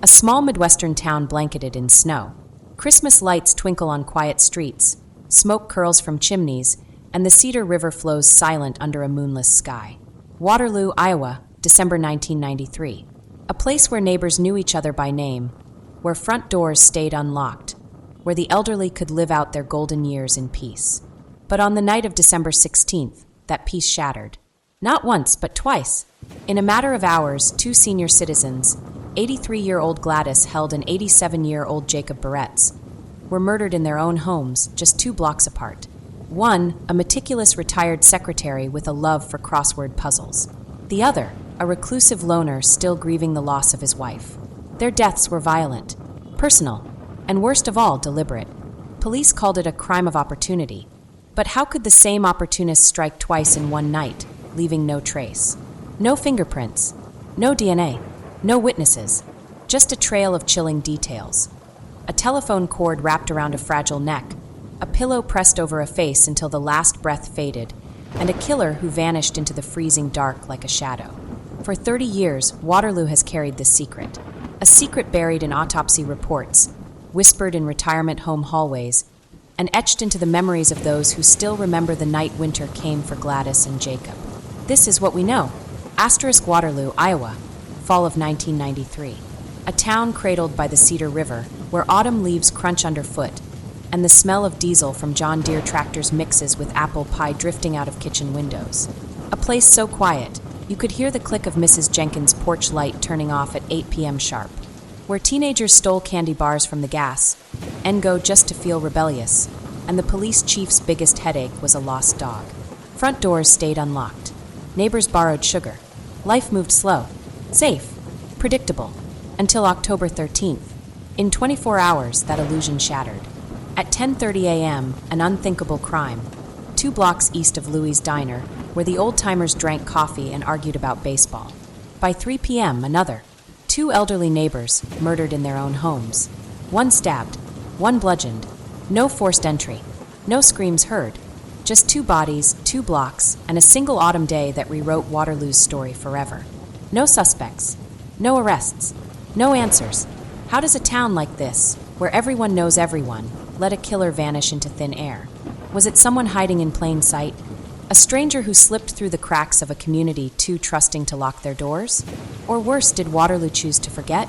a small Midwestern town blanketed in snow. Christmas lights twinkle on quiet streets, smoke curls from chimneys, and the Cedar River flows silent under a moonless sky. Waterloo, Iowa, December 1993. A place where neighbors knew each other by name, where front doors stayed unlocked, where the elderly could live out their golden years in peace. But on the night of December 16th, that peace shattered. Not once, but twice. In a matter of hours, two senior citizens, 83-year-old Gladys Held and 87-year-old Jacob Barretts, were murdered in their own homes, just 2 blocks apart. One, a meticulous retired secretary with a love for crossword puzzles. The other, a reclusive loner still grieving the loss of his wife. Their deaths were violent, personal, and worst of all, deliberate. Police called it a crime of opportunity. But how could the same opportunist strike twice in one night, leaving no trace? No fingerprints, no DNA, no witnesses, just a trail of chilling details. A telephone cord wrapped around a fragile neck, a pillow pressed over a face until the last breath faded, and a killer who vanished into the freezing dark like a shadow. For 30 years, Waterloo has carried this secret. A secret buried in autopsy reports, whispered in retirement home hallways, and etched into the memories of those who still remember the night winter came for Gladys and Jacob. This is what we know. Waterloo, Iowa, fall of 1993. A town cradled by the Cedar River, where autumn leaves crunch underfoot, and the smell of diesel from John Deere tractors mixes with apple pie drifting out of kitchen windows. A place so quiet, you could hear the click of Mrs. Jenkins' porch light turning off at 8 p.m. sharp. Where teenagers stole candy bars from the gas, Engo just to feel rebellious, and the police chief's biggest headache was a lost dog. Front doors stayed unlocked. Neighbors borrowed sugar. Life moved slow, safe, predictable, until October 13th. In 24 hours, that illusion shattered. At 10:30 a.m., an unthinkable crime. 2 blocks east of Louie's Diner, where the old-timers drank coffee and argued about baseball. By 3 p.m., another. 2 elderly neighbors, murdered in their own homes. 1 stabbed, 1 bludgeoned. No forced entry, no screams heard. Just 2 bodies, 2 blocks, and a single autumn day that rewrote Waterloo's story forever. No suspects, no arrests, no answers. How does a town like this, where everyone knows everyone, let a killer vanish into thin air? Was it someone hiding in plain sight? A stranger who slipped through the cracks of a community too trusting to lock their doors? Or worse, did Waterloo choose to forget?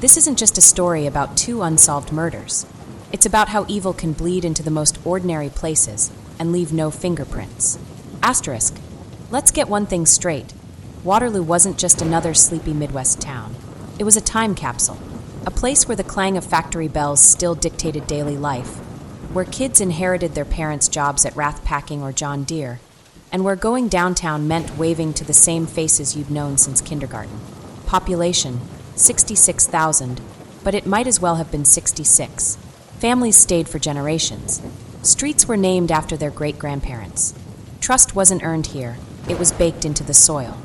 This isn't just a story about 2 unsolved murders. It's about how evil can bleed into the most ordinary places and leave no fingerprints. Asterisk. Let's get one thing straight. Waterloo wasn't just another sleepy Midwest town. It was a time capsule. A place where the clang of factory bells still dictated daily life, where kids inherited their parents' jobs at Rath Packing or John Deere, and where going downtown meant waving to the same faces you'd known since kindergarten. Population, 66,000, but it might as well have been 66. Families stayed for generations. Streets were named after their great-grandparents. Trust wasn't earned here, it was baked into the soil.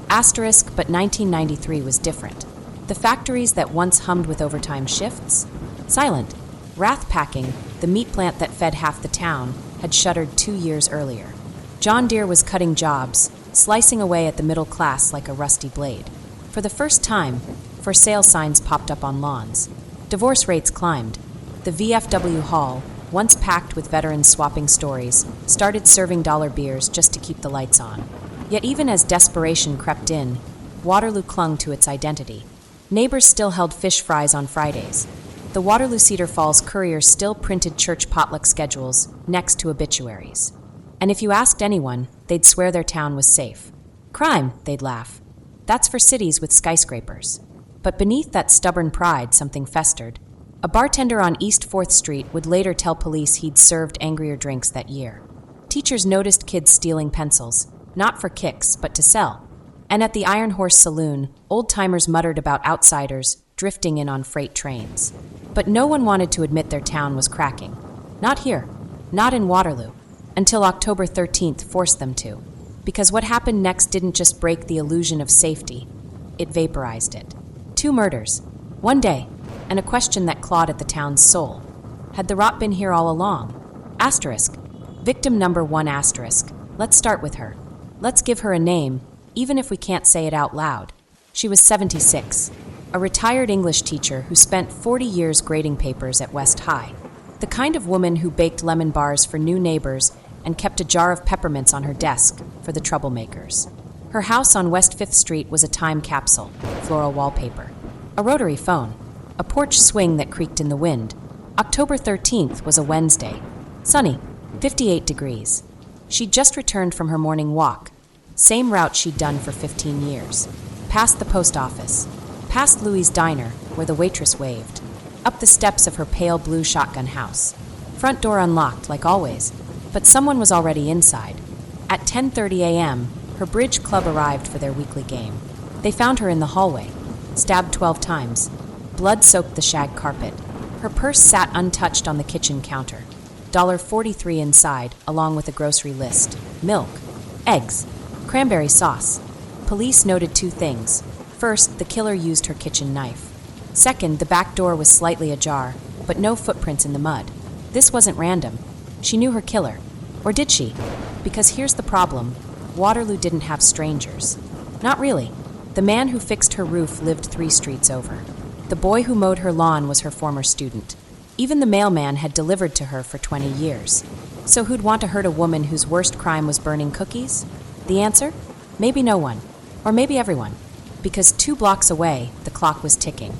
Asterisk, but 1993 was different. The factories that once hummed with overtime shifts? Silent. Rath Packing, the meat plant that fed half the town, had shuttered 2 years earlier. John Deere was cutting jobs, slicing away at the middle class like a rusty blade. For the first time, for sale signs popped up on lawns. Divorce rates climbed. The VFW Hall, once packed with veterans swapping stories, started serving dollar beers just to keep the lights on. Yet even as desperation crept in, Waterloo clung to its identity. Neighbors still held fish fries on Fridays. The Waterloo Cedar Falls Courier still printed church potluck schedules next to obituaries. And if you asked anyone, they'd swear their town was safe. Crime, they'd laugh. That's for cities with skyscrapers. But beneath that stubborn pride, something festered. A bartender on East 4th Street would later tell police he'd served angrier drinks that year. Teachers noticed kids stealing pencils, not for kicks, but to sell. And at the Iron Horse Saloon, old-timers muttered about outsiders drifting in on freight trains. But no one wanted to admit their town was cracking. Not here, not in Waterloo, until October 13th forced them to. Because what happened next didn't just break the illusion of safety, it vaporized it. 2 murders, 1 day, and a question that clawed at the town's soul. Had the rot been here all along? Asterisk. Victim number 1 asterisk. Let's start with her. Let's give her a name, even if we can't say it out loud. She was 76. a retired English teacher who spent 40 years grading papers at West High. The kind of woman who baked lemon bars for new neighbors and kept a jar of peppermints on her desk for the troublemakers. Her house on West 5th Street was a time capsule, floral wallpaper, a rotary phone, a porch swing that creaked in the wind. October 13th was a Wednesday. Sunny, 58 degrees. She'd just returned from her morning walk, same route she'd done for 15 years. Past the post office, past Louie's diner, where the waitress waved, up the steps of her pale blue shotgun house. Front door unlocked, like always, but someone was already inside. At 10:30 a.m., her bridge club arrived for their weekly game. They found her in the hallway, stabbed 12 times. Blood soaked the shag carpet. Her purse sat untouched on the kitchen counter. $43 inside, along with a grocery list. Milk, eggs, cranberry sauce. Police noted 2 things. First, the killer used her kitchen knife. Second, the back door was slightly ajar, but no footprints in the mud. This wasn't random. She knew her killer. Or did she? Because here's the problem. Waterloo didn't have strangers. Not really. The man who fixed her roof lived 3 streets over. The boy who mowed her lawn was her former student. Even the mailman had delivered to her for 20 years. So who'd want to hurt a woman whose worst crime was burning cookies? The answer? Maybe no one. Or maybe everyone. Because 2 blocks away, the clock was ticking.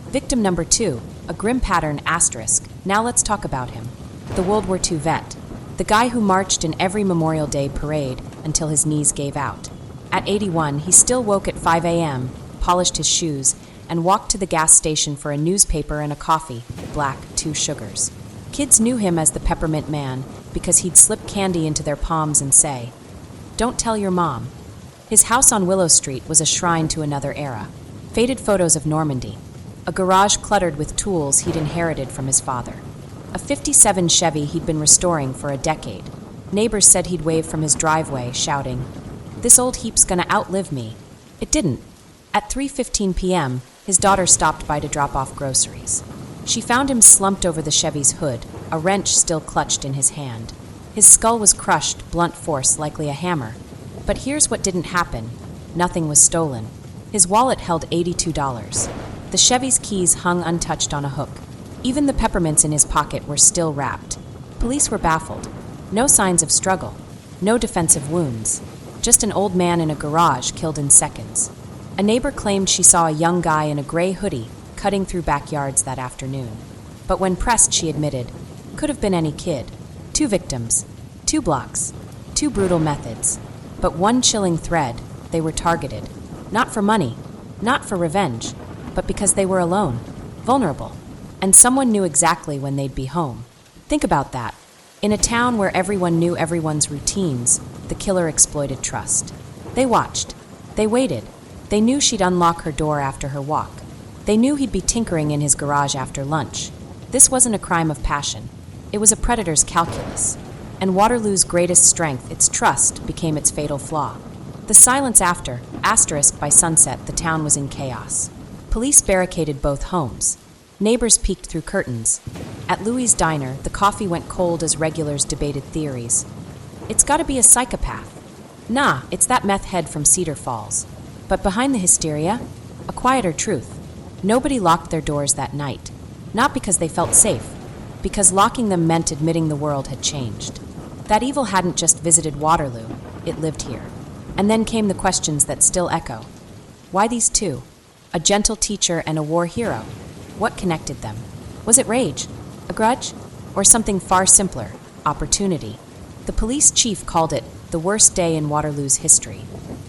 Victim number 2, a grim pattern asterisk. Now let's talk about him. The World War II vet. The guy who marched in every Memorial Day parade until his knees gave out. At 81, he still woke at 5 a.m., polished his shoes, and walked to the gas station for a newspaper and a coffee, black, 2 sugars. Kids knew him as the Peppermint Man because he'd slip candy into their palms and say, "Don't tell your mom." His house on Willow Street was a shrine to another era. Faded photos of Normandy. A garage cluttered with tools he'd inherited from his father. A 57 Chevy he'd been restoring for a decade. Neighbors said he'd wave from his driveway, shouting, "This old heap's gonna outlive me." It didn't. At 3:15 p.m., his daughter stopped by to drop off groceries. She found him slumped over the Chevy's hood, a wrench still clutched in his hand. His skull was crushed, blunt force, likely a hammer. But here's what didn't happen. Nothing was stolen. His wallet held $82. The Chevy's keys hung untouched on a hook. Even the peppermints in his pocket were still wrapped. Police were baffled. No signs of struggle. No defensive wounds. Just an old man in a garage killed in seconds. A neighbor claimed she saw a young guy in a gray hoodie cutting through backyards that afternoon. But when pressed, she admitted, could have been any kid. 2 victims, 2 blocks, 2 brutal methods. But one chilling thread, they were targeted. Not for money, not for revenge, but because they were alone, vulnerable, and someone knew exactly when they'd be home. Think about that. In a town where everyone knew everyone's routines, the killer exploited trust. They watched. They waited. They knew she'd unlock her door after her walk. They knew he'd be tinkering in his garage after lunch. This wasn't a crime of passion. It was a predator's calculus. And Waterloo's greatest strength, its trust, became its fatal flaw. The silence after, asterisk by sunset, the town was in chaos. Police barricaded both homes. Neighbors peeked through curtains. At Louie's diner, the coffee went cold as regulars debated theories. It's gotta be a psychopath. Nah, it's that meth head from Cedar Falls. But behind the hysteria, a quieter truth. Nobody locked their doors that night. Not because they felt safe, because locking them meant admitting the world had changed. That evil hadn't just visited Waterloo, it lived here. And then came the questions that still echo. Why these 2? A gentle teacher and a war hero. What connected them? Was it rage? A grudge? Or something far simpler? Opportunity. The police chief called it the worst day in Waterloo's history.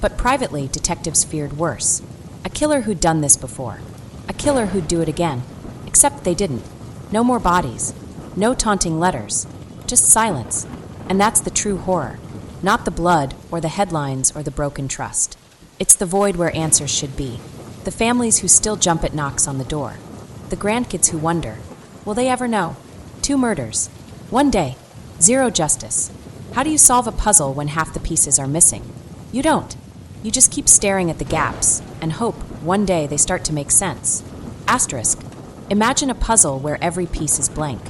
But privately, detectives feared worse. A killer who'd done this before. A killer who'd do it again. Except they didn't. No more bodies. No taunting letters. Just silence. And that's the true horror. Not the blood, or the headlines, or the broken trust. It's the void where answers should be. The families who still jump at knocks on the door. The grandkids who wonder, will they ever know? 2 murders. 1 day. 0 justice. How do you solve a puzzle when half the pieces are missing? You don't. You just keep staring at the gaps and hope one day they start to make sense. Asterisk. Imagine a puzzle where every piece is blank.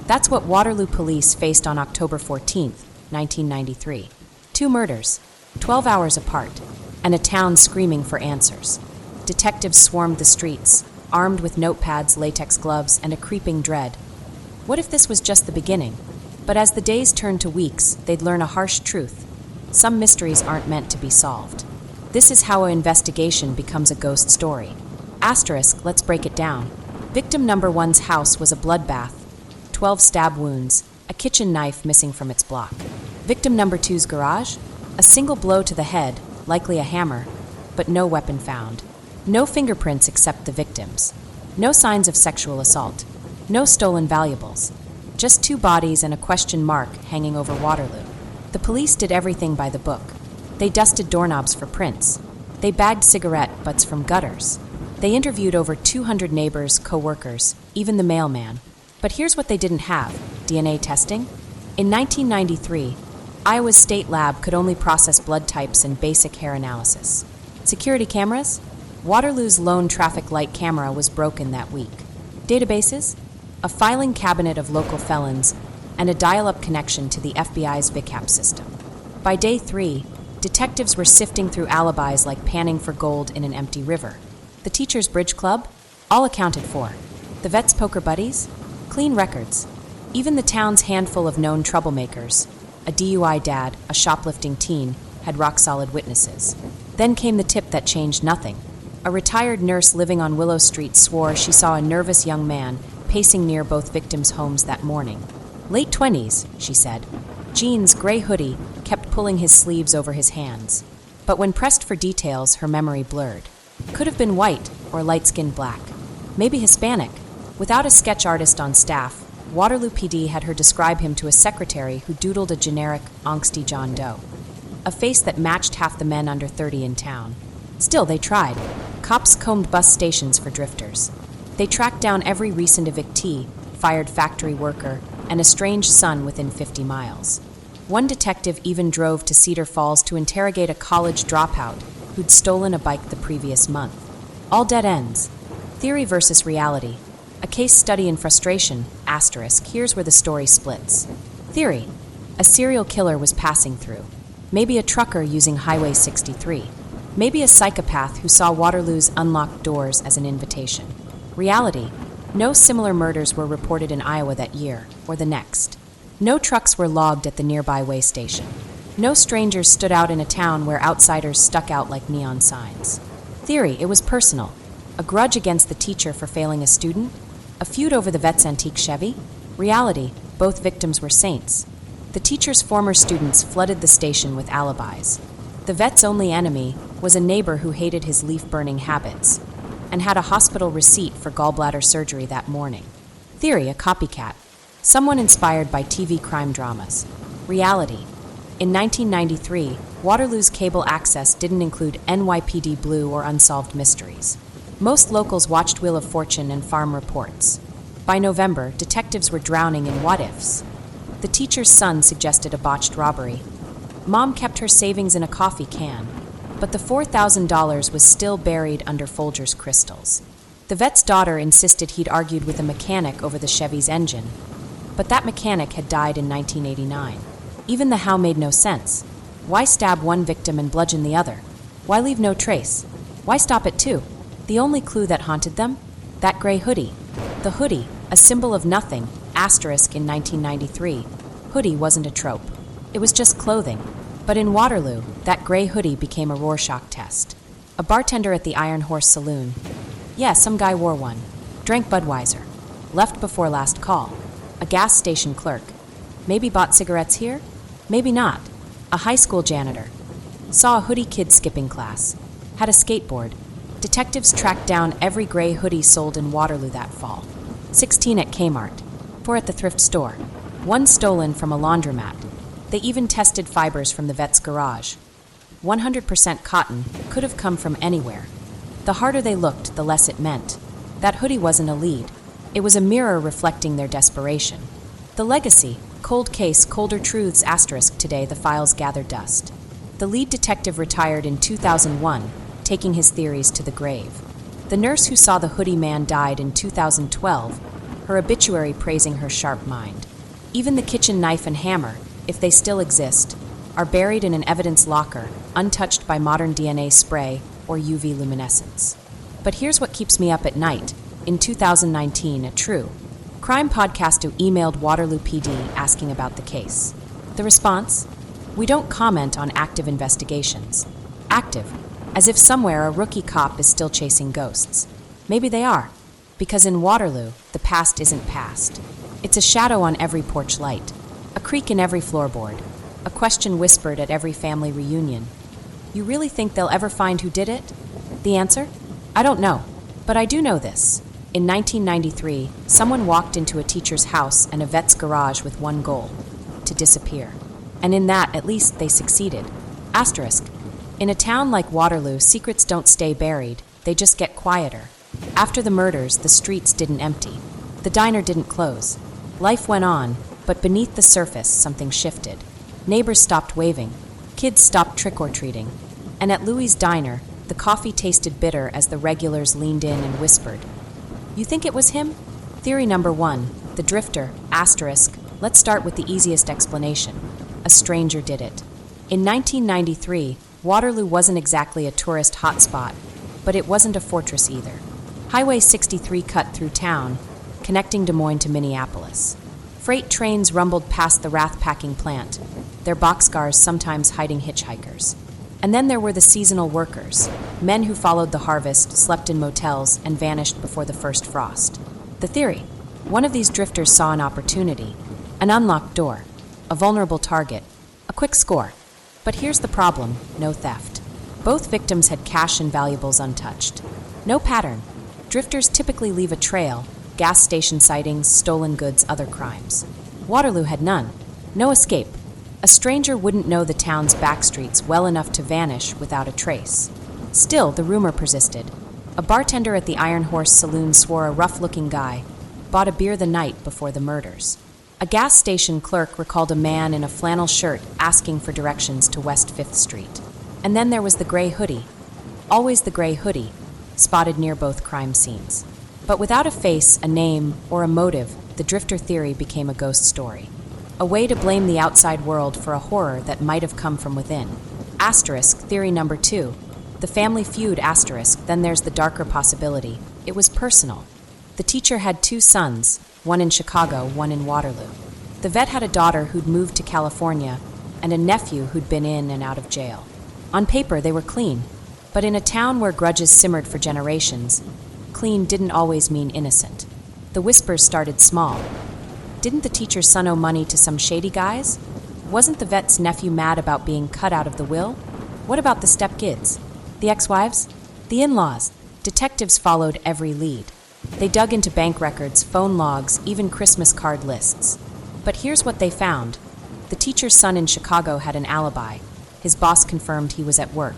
That's what Waterloo police faced on October 14th, 1993. 2 murders, 12 hours apart, and a town screaming for answers. Detectives swarmed the streets, armed with notepads, latex gloves, and a creeping dread. What if this was just the beginning? But as the days turned to weeks, they'd learn a harsh truth. Some mysteries aren't meant to be solved. This is how an investigation becomes a ghost story. Asterisk, let's break it down. Victim number one's house was a bloodbath, 12 stab wounds, a kitchen knife missing from its block. Victim number two's garage? A single blow to the head, likely a hammer, but no weapon found. No fingerprints except the victim's. No signs of sexual assault. No stolen valuables. Just 2 bodies and a question mark hanging over Waterloo. The police did everything by the book. They dusted doorknobs for prints. They bagged cigarette butts from gutters. They interviewed over 200 neighbors, co-workers, even the mailman. But here's what they didn't have: DNA testing. In 1993, Iowa's state lab could only process blood types and basic hair analysis. Security cameras? Waterloo's lone traffic light camera was broken that week. Databases? A filing cabinet of local felons and a dial-up connection to the FBI's VICAP system. By day 3, detectives were sifting through alibis like panning for gold in an empty river. The teacher's bridge club? All accounted for. The vet's poker buddies? Clean records. Even the town's handful of known troublemakers, a DUI dad, a shoplifting teen, had rock-solid witnesses. Then came the tip that changed nothing. A retired nurse living on Willow Street swore she saw a nervous young man pacing near both victims' homes that morning. Late 20s, she said. Jeans, gray hoodie, kept pulling his sleeves over his hands. But when pressed for details, her memory blurred. Could have been white or light-skinned black. Maybe Hispanic. Without a sketch artist on staff, Waterloo PD had her describe him to a secretary who doodled a generic, angsty John Doe. A face that matched half the men under 30 in town. Still, they tried. Cops combed bus stations for drifters. They tracked down every recent evictee, fired factory worker, and estranged son within 50 miles. One detective even drove to Cedar Falls to interrogate a college dropout who'd stolen a bike the previous month. All dead ends. Theory versus reality. A case study in frustration, asterisk, here's where the story splits. Theory. A serial killer was passing through. Maybe a trucker using Highway 63. Maybe a psychopath who saw Waterloo's unlocked doors as an invitation. Reality. No similar murders were reported in Iowa that year, or the next. No trucks were logged at the nearby way station. No strangers stood out in a town where outsiders stuck out like neon signs. Theory. It was personal. A grudge against the teacher for failing a student? A feud over the vet's antique Chevy? Reality. Both victims were saints. The teacher's former students flooded the station with alibis. The vet's only enemy was a neighbor who hated his leaf-burning habits and had a hospital receipt for gallbladder surgery that morning. Theory. A copycat. Someone inspired by TV crime dramas. Reality. In 1993, Waterloo's cable access didn't include NYPD Blue or Unsolved Mysteries. Most locals watched Wheel of Fortune and farm reports. By November, detectives were drowning in what-ifs. The teacher's son suggested a botched robbery. Mom kept her savings in a coffee can, but the $4,000 was still buried under Folger's crystals. The vet's daughter insisted he'd argued with a mechanic over the Chevy's engine, but that mechanic had died in 1989. Even the how made no sense. Why stab one victim and bludgeon the other? Why leave no trace? Why stop at 2? The only clue that haunted them? That gray hoodie. The hoodie, a symbol of nothing, asterisk in 1993. Hoodie wasn't a trope. It was just clothing. But in Waterloo, that gray hoodie became a Rorschach test. A bartender at the Iron Horse Saloon. Yeah, some guy wore one. Drank Budweiser. Left before last call. A gas station clerk. Maybe bought cigarettes here? Maybe not. A high school janitor. Saw a hoodie kid skipping class. Had a skateboard. Detectives tracked down every gray hoodie sold in Waterloo that fall. 16 at Kmart. 4 at the thrift store. 1 stolen from a laundromat. They even tested fibers from the vet's garage. 100% cotton could have come from anywhere. The harder they looked, the less it meant. That hoodie wasn't a lead. It was a mirror reflecting their desperation. The legacy. Cold case, colder truths, asterisk. Today, the files gather dust. The lead detective retired in 2001, taking his theories to the grave. The nurse who saw the hoodie man died in 2012, her obituary praising her sharp mind. Even the kitchen knife and hammer, if they still exist, are buried in an evidence locker, untouched by modern DNA spray or UV luminescence. But here's what keeps me up at night. In 2019, a true crime podcast who emailed Waterloo PD asking about the case. The response? We don't comment on active investigations. Active, as if somewhere a rookie cop is still chasing ghosts. Maybe they are, because in Waterloo, the past isn't past. It's a shadow on every porch light, a creak in every floorboard, a question whispered at every family reunion. You really think they'll ever find who did it? The answer? I don't know, but I do know this. In 1993, someone walked into a teacher's house and a vet's garage with one goal: to disappear. And in that, at least, they succeeded. Asterisk. In a town like Waterloo, secrets don't stay buried, they just get quieter. After the murders, the streets didn't empty. The diner didn't close. Life went on, but beneath the surface, something shifted. Neighbors stopped waving. Kids stopped trick-or-treating. And at Louie's diner, the coffee tasted bitter as the regulars leaned in and whispered. You think it was him? Theory number 1, the drifter, asterisk. Let's start with the easiest explanation. A stranger did it. In 1993, Waterloo wasn't exactly a tourist hotspot, but it wasn't a fortress either. Highway 63 cut through town, connecting Des Moines to Minneapolis. Freight trains rumbled past the wrath-packing plant, their boxcars sometimes hiding hitchhikers. And then there were the seasonal workers, men who followed the harvest, slept in motels, and vanished before the first frost. The theory: one of these drifters saw an opportunity, an unlocked door, a vulnerable target, a quick score. But here's the problem: no theft. Both victims had cash and valuables untouched. No pattern. Drifters typically leave a trail: gas station sightings, stolen goods, other crimes. Waterloo had none. No escape. A stranger wouldn't know the town's backstreets well enough to vanish without a trace. Still, the rumor persisted. A bartender at the Iron Horse Saloon swore a rough-looking guy bought a beer the night before the murders. A gas station clerk recalled a man in a flannel shirt asking for directions to West 5th Street. And then there was the gray hoodie. Always the gray hoodie, spotted near both crime scenes. But without a face, a name, or a motive, the drifter theory became a ghost story. A way to blame the outside world for a horror that might have come from within. Asterisk, theory number 2. The family feud, asterisk, then there's the darker possibility. It was personal. The teacher had 2 sons, one in Chicago, one in Waterloo. The vet had a daughter who'd moved to California and a nephew who'd been in and out of jail. On paper, they were clean, but in a town where grudges simmered for generations, clean didn't always mean innocent. The whispers started small. Didn't the teacher's son owe money to some shady guys? Wasn't the vet's nephew mad about being cut out of the will? What about the stepkids? The ex-wives? The in-laws? Detectives followed every lead. They dug into bank records, phone logs, even Christmas card lists. But here's what they found. The teacher's son in Chicago had an alibi. His boss confirmed he was at work.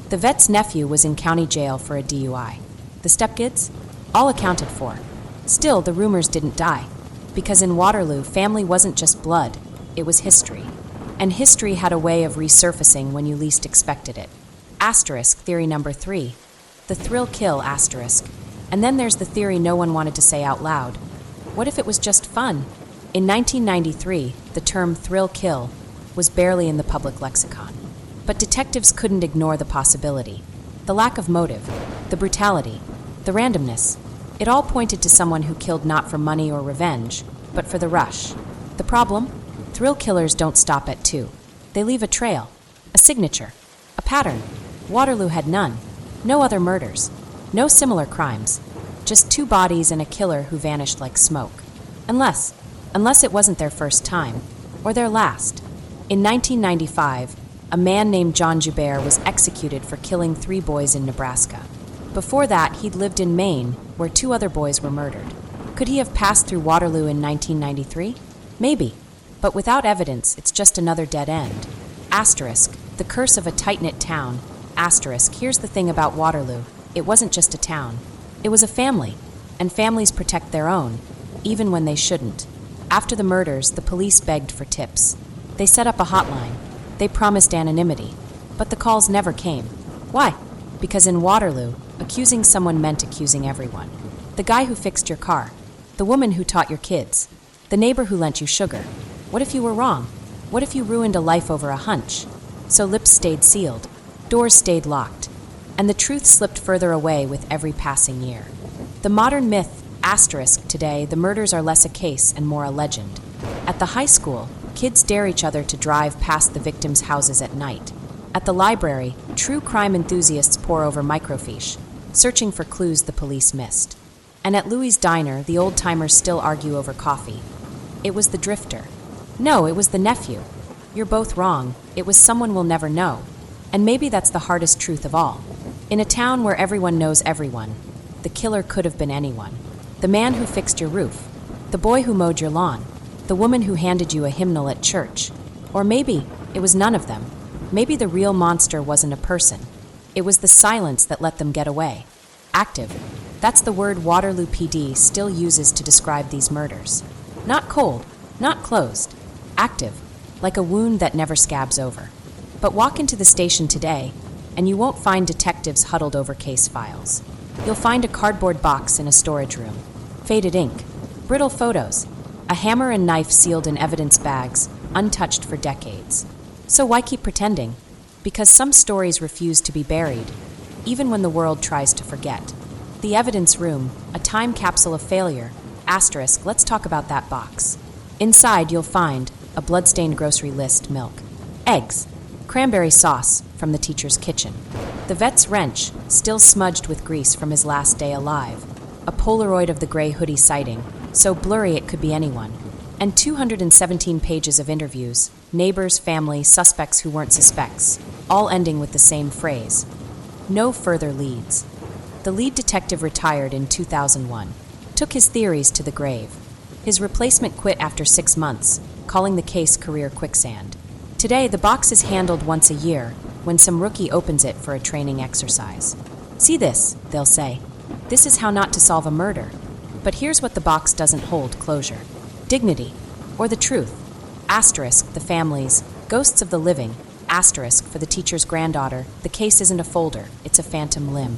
The vet's nephew was in county jail for a DUI. The stepkids? All accounted for. Still, the rumors didn't die. Because in Waterloo, family wasn't just blood, it was history. And history had a way of resurfacing when you least expected it. Asterisk, theory number 3. The thrill kill, asterisk. And then there's the theory no one wanted to say out loud. What if it was just fun? In 1993, the term thrill kill was barely in the public lexicon. But detectives couldn't ignore the possibility. The lack of motive, the brutality, the randomness. It all pointed to someone who killed not for money or revenge, but for the rush. The problem? Thrill killers don't stop at 2. They leave a trail, a signature, a pattern. Waterloo had none. No other murders. No similar crimes. Just 2 bodies and a killer who vanished like smoke. Unless it wasn't their first time, or their last. In 1995, a man named John Joubert was executed for killing 3 boys in Nebraska. Before that, he'd lived in Maine, where 2 other boys were murdered. Could he have passed through Waterloo in 1993? Maybe. But without evidence, it's just another dead end. Asterisk, the curse of a tight-knit town. Asterisk, here's the thing about Waterloo. It wasn't just a town. It was a family. And families protect their own, even when they shouldn't. After the murders, the police begged for tips. They set up a hotline. They promised anonymity. But the calls never came. Why? Because in Waterloo, accusing someone meant accusing everyone. The guy who fixed your car. The woman who taught your kids. The neighbor who lent you sugar. What if you were wrong? What if you ruined a life over a hunch? So lips stayed sealed. Doors stayed locked. and the truth slipped further away with every passing year. The modern myth, asterisk, today, the murders are less a case and more a legend. At the high school, kids dare each other to drive past the victims' houses at night. At the library, true crime enthusiasts pore over microfiche, searching for clues the police missed. And at Louie's diner, the old-timers still argue over coffee. It was the drifter. No, it was the nephew. You're both wrong. It was someone we'll never know. And maybe that's the hardest truth of all. In a town where everyone knows everyone, the killer could have been anyone. The man who fixed your roof, the boy who mowed your lawn, the woman who handed you a hymnal at church. Or maybe it was none of them. Maybe the real monster wasn't a person. It was the silence that let them get away. Active. That's the word Waterloo PD still uses to describe these murders. Not cold, not closed. Active, like a wound that never scabs over. But walk into the station today, and you won't find detectives huddled over case files. You'll find a cardboard box in a storage room, faded ink, brittle photos, a hammer and knife sealed in evidence bags, untouched for decades. So why keep pretending? Because some stories refuse to be buried, even when the world tries to forget. The evidence room, a time capsule of failure, asterisk, let's talk about that box. Inside you'll find a bloodstained grocery list, milk, eggs, cranberry sauce from the teacher's kitchen, the vet's wrench, still smudged with grease from his last day alive, a Polaroid of the gray hoodie sighting, so blurry it could be anyone, and 217 pages of interviews, neighbors, family, suspects who weren't suspects, all ending with the same phrase: no further leads. The lead detective retired in 2001, took his theories to the grave. His replacement quit after 6 months, calling the case career quicksand. Today, the box is handled once a year, when some rookie opens it for a training exercise. See this, they'll say. This is how not to solve a murder. But here's what the box doesn't hold: closure, dignity, or the truth. Asterisk, the families, ghosts of the living. Asterisk, for the teacher's granddaughter, the case isn't a folder, it's a phantom limb.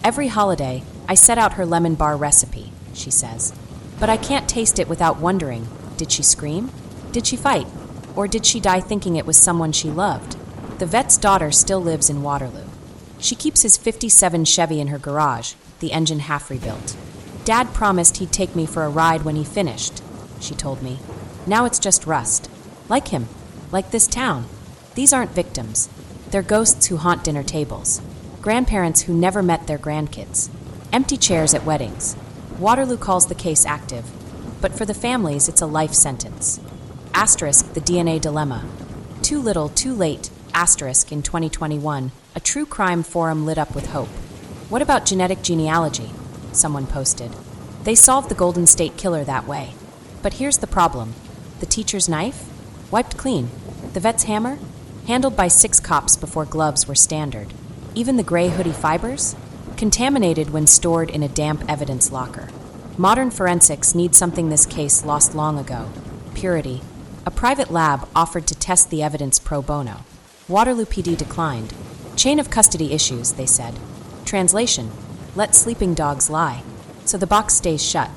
Every holiday, I set out her lemon bar recipe, she says. But I can't taste it without wondering, did she scream? Did she fight? Or did she die thinking it was someone she loved? The vet's daughter still lives in Waterloo. She keeps his '57 Chevy in her garage, the engine half rebuilt. Dad promised he'd take me for a ride when he finished, she told me. Now it's just rust. Like him. Like this town. These aren't victims. They're ghosts who haunt dinner tables. Grandparents who never met their grandkids. Empty chairs at weddings. Waterloo calls the case active. But for the families, it's a life sentence. Asterisk, the DNA dilemma. Too little, too late. Asterisk, in 2021, a true crime forum lit up with hope. What about genetic genealogy? Someone posted. They solved the Golden State Killer that way. But here's the problem. The teacher's knife? Wiped clean. The vet's hammer? Handled by 6 cops before gloves were standard. Even the gray hoodie fibers? Contaminated when stored in a damp evidence locker. Modern forensics need something this case lost long ago: purity. A private lab offered to test the evidence pro bono. Waterloo PD declined. Chain of custody issues, they said. Translation: let sleeping dogs lie. So the box stays shut.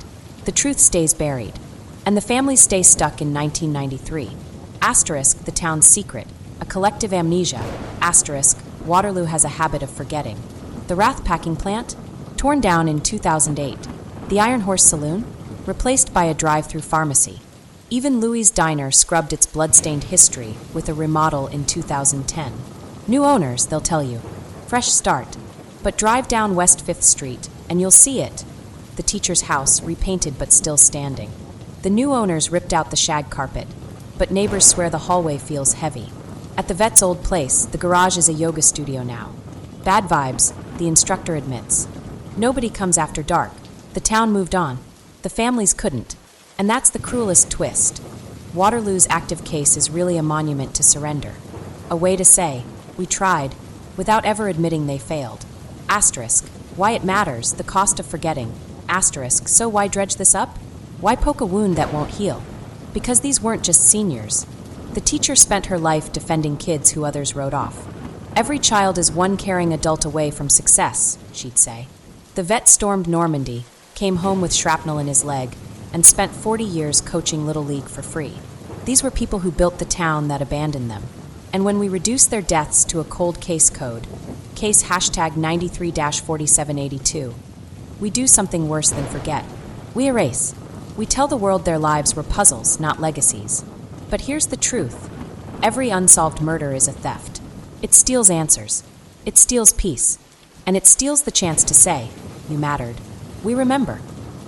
The truth stays buried. And the families stay stuck in 1993. Asterisk, the town's secret. A collective amnesia. Asterisk, Waterloo has a habit of forgetting. The Wrath packing plant? Torn down in 2008. The Iron Horse Saloon? Replaced by a drive-through pharmacy. Even Louie's Diner scrubbed its blood-stained history with a remodel in 2010. New owners, they'll tell you. Fresh start. But drive down West 5th Street, and you'll see it. The teacher's house, repainted but still standing. The new owners ripped out the shag carpet, but neighbors swear the hallway feels heavy. At the vet's old place, the garage is a yoga studio now. Bad vibes, the instructor admits. Nobody comes after dark. The town moved on. The families couldn't. And that's the cruelest twist. Waterloo's active case is really a monument to surrender. A way to say, we tried, without ever admitting they failed. Asterisk, why it matters, the cost of forgetting. Asterisk, so why dredge this up? Why poke a wound that won't heal? Because these weren't just seniors. The teacher spent her life defending kids who others wrote off. Every child is one caring adult away from success, she'd say. The vet stormed Normandy, came home with shrapnel in his leg, and spent 40 years coaching Little League for free. These were people who built the town that abandoned them. And when we reduce their deaths to a cold case code, Case hashtag 93-4782. We do something worse than forget. We erase. We tell the world their lives were puzzles, not legacies. But here's the truth. Every unsolved murder is a theft. It steals answers. It steals peace. And it steals the chance to say, you mattered. We remember.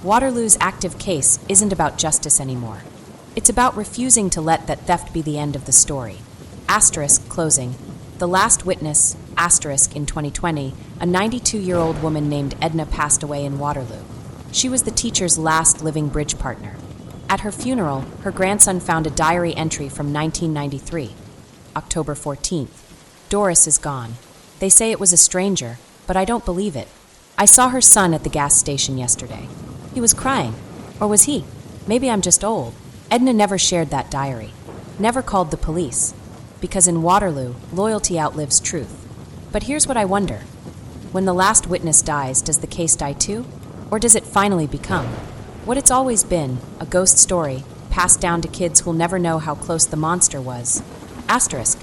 Waterloo's active case isn't about justice anymore. It's about refusing to let that theft be the end of the story. Asterisk closing. The last witness, asterisk in 2020, a 92-year-old woman named Edna passed away in Waterloo. She was the teacher's last living bridge partner. At her funeral, her grandson found a diary entry from 1993, October 14th. Doris is gone. They say it was a stranger, but I don't believe it. I saw her son at the gas station yesterday. He was crying. Or was he? Maybe I'm just old. Edna never shared that diary. Never called the police. Because in Waterloo, loyalty outlives truth. But here's what I wonder. When the last witness dies, does the case die too? Or does it finally become what it's always been, a ghost story, passed down to kids who'll never know how close the monster was? Asterisk.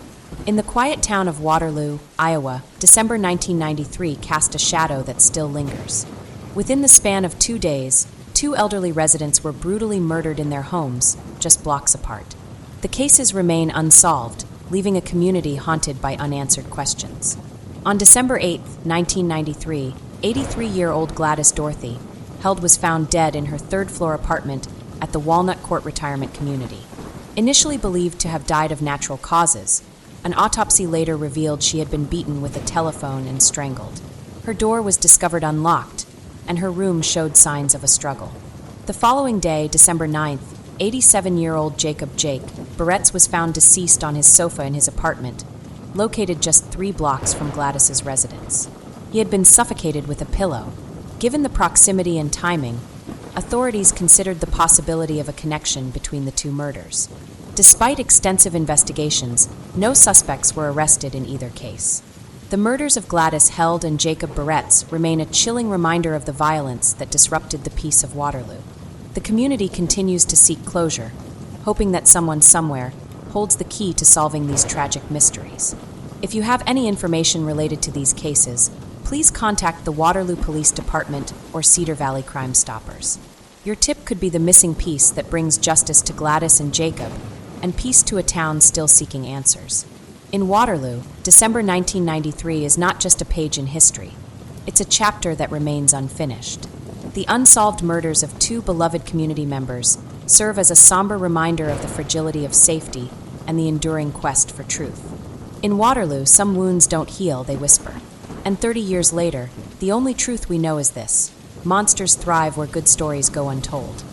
In the quiet town of Waterloo, Iowa, December 1993 cast a shadow that still lingers. Within the span of 2 days, 2 elderly residents were brutally murdered in their homes, just blocks apart. The cases remain unsolved, leaving a community haunted by unanswered questions. On December 8, 1993, 83-year-old Gladys Dorothy Held was found dead in her third-floor apartment at the Walnut Court Retirement Community. Initially believed to have died of natural causes, an autopsy later revealed she had been beaten with a telephone and strangled. Her door was discovered unlocked, and her room showed signs of a struggle. The following day, December 9th, 87-year-old Jacob Jake Barretts was found deceased on his sofa in his apartment, located just 3 blocks from Gladys's residence. He had been suffocated with a pillow. Given the proximity and timing, authorities considered the possibility of a connection between the 2 murders. Despite extensive investigations, no suspects were arrested in either case. The murders of Gladys Held and Jacob Barretts remain a chilling reminder of the violence that disrupted the peace of Waterloo. The community continues to seek closure, hoping that someone somewhere holds the key to solving these tragic mysteries. If you have any information related to these cases, please contact the Waterloo Police Department or Cedar Valley Crime Stoppers. Your tip could be the missing piece that brings justice to Gladys and Jacob, and peace to a town still seeking answers. In Waterloo, December 1993 is not just a page in history. It's a chapter that remains unfinished. The unsolved murders of 2 beloved community members serve as a somber reminder of the fragility of safety and the enduring quest for truth. In Waterloo, some wounds don't heal, they whisper. And 30 years later, the only truth we know is this: monsters thrive where good stories go untold.